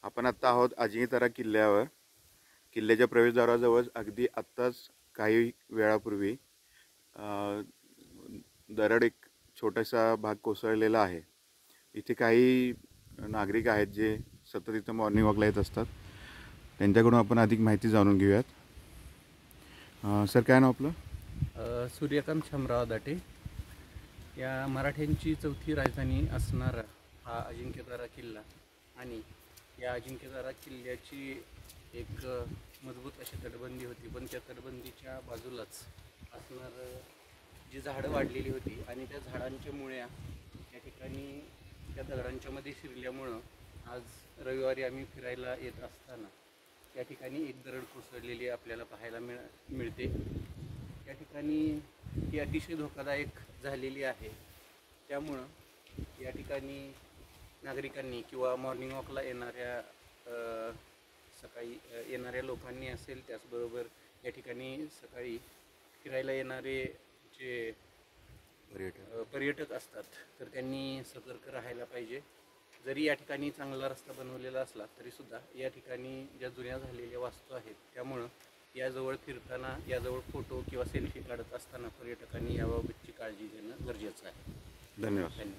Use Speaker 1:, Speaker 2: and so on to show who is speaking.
Speaker 1: आपण आत्ता आहोत अजिंक्यतारा किल्ल्यावर. किल्ल्याच्या प्रवेशद्वाराजवळ अगदी आत्ताच काही वेळापूर्वी दरड एक छोटासा भाग कोसळलेला आहे. इथे काही नागरिक आहेत जे सतत इथं मॉर्निंग वॉकला येत असतात. त्यांच्याकडून आपण अधिक माहिती जाणून घेऊयात. सर, काय नाव आपलं?
Speaker 2: सूर्यकांत शामराव दाटे. या मराठ्यांची चौथी राजधानी असणारा हा अजिंक्यतारा किल्ला आणि या अजिंक्यतारा किल्ल्याची एक मजबूत अशी तटबंदी होती, पण त्या तटबंदीच्या बाजूलाच असणारं जी झाडं वाढलेली होती आणि त्या झाडांच्या मुळ्या या ठिकाणी त्या दगडांच्या मध्ये शिरल्यामुळं आज रविवारी आम्ही फिरायला येत असताना या ठिकाणी एक दरड कोसळलेली आपल्याला पाहायला मिळते. या ठिकाणी ही अतिशय धोकादायक झालेली आहे. त्यामुळं या ठिकाणी नागरिकांनी किंवा मॉर्निंग वॉकला येणाऱ्या सकाळी येणाऱ्या लोकांनी असेल, त्याचबरोबर या ठिकाणी सकाळी फिरायला येणारे जे पर्यटक असतात तर त्यांनी सतर्क राहायला पाहिजे. जरी या ठिकाणी चांगला रस्ता बनवलेला असला तरीसुद्धा या ठिकाणी ज्या जुन्या झालेल्या वास्तू आहेत त्यामुळं याजवळ फिरताना याजवळ फोटो किंवा सेल्फी काढत असताना पर्यटकांनी याबाबतची काळजी घेणं गरजेचं आहे.
Speaker 1: धन्यवाद.